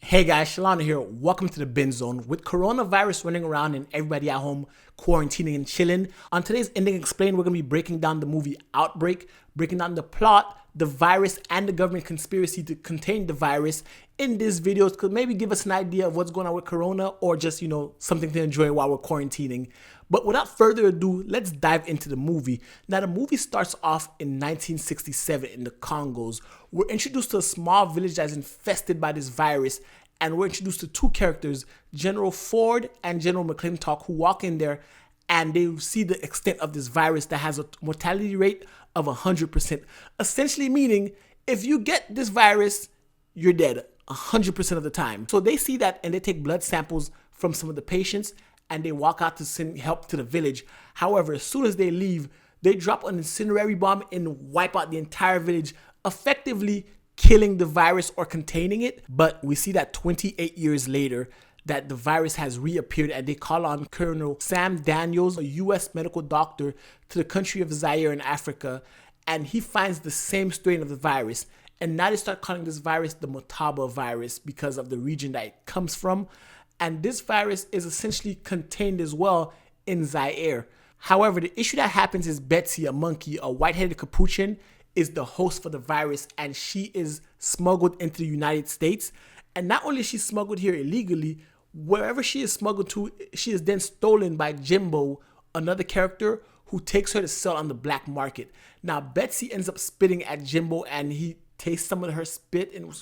Hey guys, Shalana here. Welcome to the Bin Zone. With coronavirus running around and everybody at home quarantining and chilling, on today's Ending Explained, we're going to be breaking down the movie Outbreak, breaking down the plot, the virus, and the government conspiracy to contain the virus in this video to maybe give us an idea of what's going on with corona or just, something to enjoy while we're quarantining. But without further ado, let's dive into the movie. Now, the movie starts off in 1967 in the Congos. We're introduced to a small village that's infested by this virus, and we're introduced to two characters, General Ford and General McClintock, who walk in there and they see the extent of this virus that has a mortality rate of 100%. Essentially meaning, if you get this virus, you're dead 100% of the time. So they see that and they take blood samples from some of the patients and they walk out to send help to the village. However, as soon as they leave, they drop an incendiary bomb and wipe out the entire village, effectively killing the virus or containing it. But we see that 28 years later, that the virus has reappeared and they call on Colonel Sam Daniels, a US medical doctor, to the country of Zaire in Africa, and he finds the same strain of the virus. And now they start calling this virus the Motaba virus because of the region that it comes from. And this virus is essentially contained as well in Zaire. However, the issue that happens is Betsy, a monkey, a white-headed capuchin, is the host for the virus, and she is smuggled into the United States. And not only is she smuggled here illegally, wherever she is smuggled to, she is then stolen by Jimbo, another character who takes her to sell on the black market. Now, Betsy ends up spitting at Jimbo, and he tastes some of her spit, and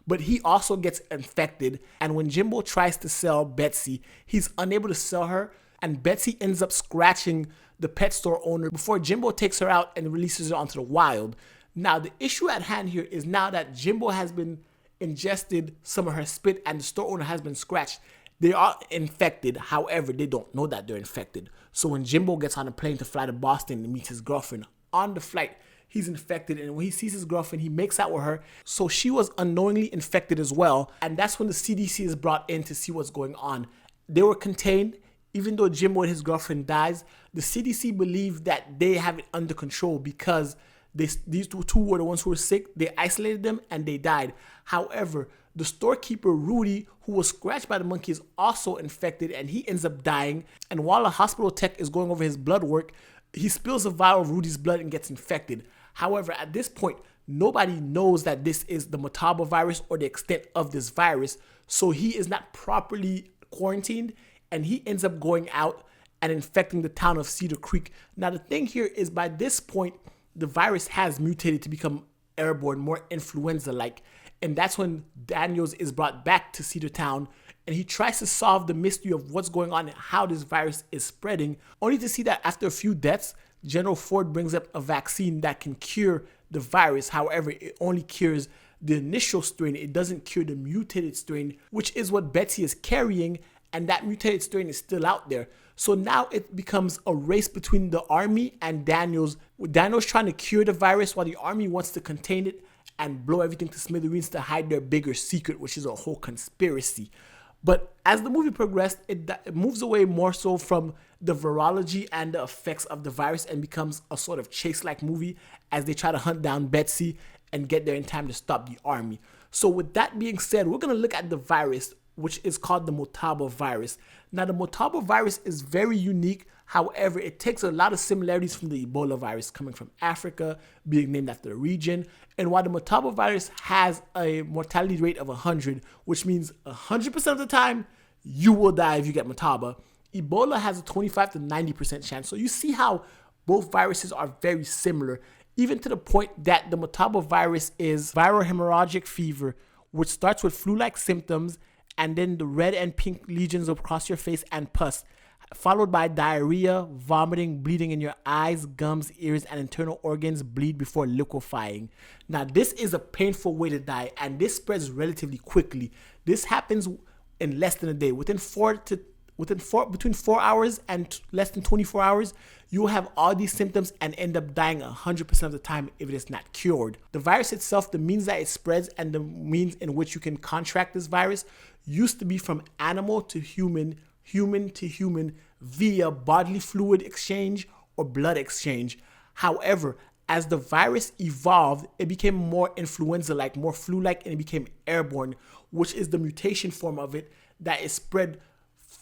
but he also gets infected. And when Jimbo tries to sell Betsy, he's unable to sell her, and Betsy ends up scratching the pet store owner before Jimbo takes her out and releases her onto the wild. Now, the issue at hand here is now that Jimbo has been ingested some of her spit and the store owner has been scratched, they are infected. However, they don't know that they're infected. So when Jimbo gets on a plane to fly to Boston and meets his girlfriend, on the flight, he's infected, and when he sees his girlfriend, he makes out with her. So she was unknowingly infected as well, and that's when the CDC is brought in to see what's going on. They were contained. Even though Jimbo and his girlfriend dies, the CDC believe that they have it under control because these two were the ones who were sick. They isolated them and they died. However, the storekeeper, Rudy, who was scratched by the monkey, is also infected and he ends up dying. And while a hospital tech is going over his blood work, he spills a vial of Rudy's blood and gets infected. However, at this point, nobody knows that this is the Motaba virus or the extent of this virus. So he is not properly quarantined, and he ends up going out and infecting the town of Cedar Creek. Now, the thing here is by this point, the virus has mutated to become airborne, more influenza-like. And that's when Daniels is brought back to Cedar Town, and he tries to solve the mystery of what's going on and how this virus is spreading, only to see that after a few deaths, General Ford brings up a vaccine that can cure the virus. However, it only cures the initial strain. It doesn't cure the mutated strain, which is what Betsy is carrying, and that mutated strain is still out there. So now it becomes a race between the army and Daniels. Daniels trying to cure the virus while the army wants to contain it and blow everything to smithereens to hide their bigger secret, which is a whole conspiracy. But as the movie progressed, it moves away more so from the virology and the effects of the virus and becomes a sort of chase-like movie as they try to hunt down Betsy and get there in time to stop the army. So with that being said, we're going to look at the virus, which is called the Motaba virus. Now, the Motaba virus is very unique. However, it takes a lot of similarities from the Ebola virus, coming from Africa, being named after the region. And while the Motaba virus has a mortality rate of 100, which means 100% of the time you will die if you get Motaba, Ebola has a 25 to 90% chance. So you see how both viruses are very similar, even to the point that the Motaba virus is viral hemorrhagic fever, which starts with flu-like symptoms and then the red and pink lesions across your face and pus, followed by diarrhea, vomiting, bleeding in your eyes, gums, ears, and internal organs bleed before liquefying. Now, this is a painful way to die, and this spreads relatively quickly. This happens in less than a day. Between 4 hours and less than 24 hours, you will have all these symptoms and end up dying 100% of the time if it is not cured. The virus itself, the means that it spreads and the means in which you can contract this virus used to be from animal to human, human to human, via bodily fluid exchange or blood exchange. However, as the virus evolved, it became more influenza-like, more flu-like, and it became airborne, which is the mutation form of it that is spread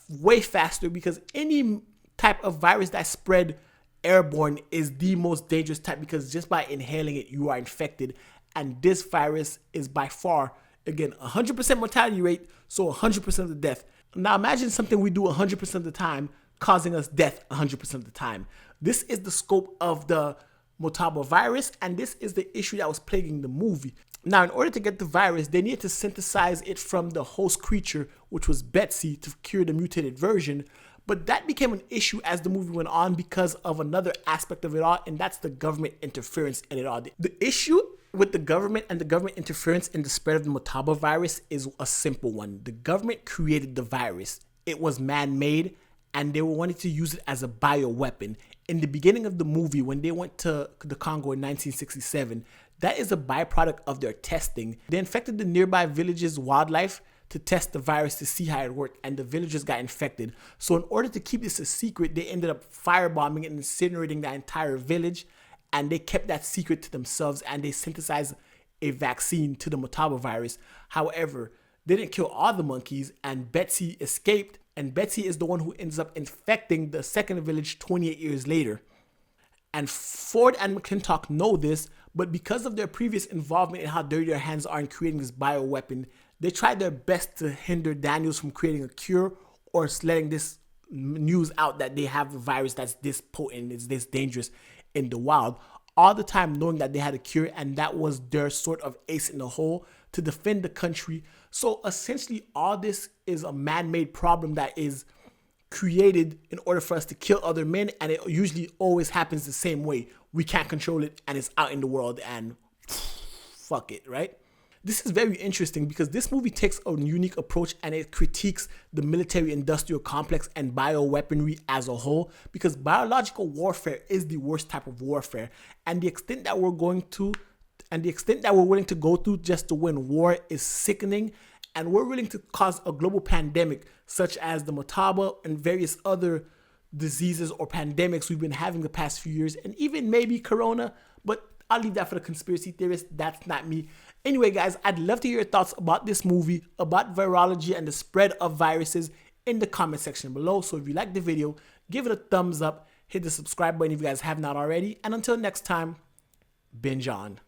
way faster, because any type of virus that spread airborne is the most dangerous type, because just by inhaling it you are infected. And this virus is by far, again, 100% mortality rate, so 100% of the death. Now imagine something we do 100% of the time causing us death 100% of the time. This is the scope of the Motaba virus, and this is the issue that was plaguing the movie. Now, in order to get the virus, they needed to synthesize it from the host creature, which was Betsy, to cure the mutated version. But that became an issue as the movie went on because of another aspect of it all, and that's the government interference in it all. The issue with the government and the government interference in the spread of the Motaba virus is a simple one. The government created the virus. It was man-made, and they wanted to use it as a bioweapon. In the beginning of the movie, when they went to the Congo in 1967, that is a byproduct of their testing. They infected the nearby village's wildlife to test the virus to see how it worked, and the villagers got infected. So in order to keep this a secret, they ended up firebombing and incinerating that entire village, and they kept that secret to themselves, and they synthesized a vaccine to the Motaba virus. However, they didn't kill all the monkeys, and Betsy escaped, and Betsy is the one who ends up infecting the second village 28 years later. And Ford and McClintock know this, but because of their previous involvement in how dirty their hands are in creating this bioweapon, they tried their best to hinder Daniels from creating a cure or letting this news out that they have a virus that's this potent, it's this dangerous in the wild, all the time knowing that they had a cure, and that was their sort of ace in the hole to defend the country. So essentially all this is a man-made problem that is created in order for us to kill other men, and it usually always happens the same way. We can't control it, and it's out in the world, and fuck it, right? This is very interesting because this movie takes a unique approach, and it critiques the military-industrial complex and bioweaponry as a whole, because biological warfare is the worst type of warfare, and the extent that we're willing to go through just to win war is sickening. And we're willing to cause a global pandemic such as the Motaba and various other diseases or pandemics we've been having the past few years, and even maybe Corona, but I'll leave that for the conspiracy theorists. That's not me. Anyway, guys, I'd love to hear your thoughts about this movie, about virology and the spread of viruses in the comment section below. So if you like the video, give it a thumbs up, hit the subscribe button if you guys have not already, and until next time, binge on.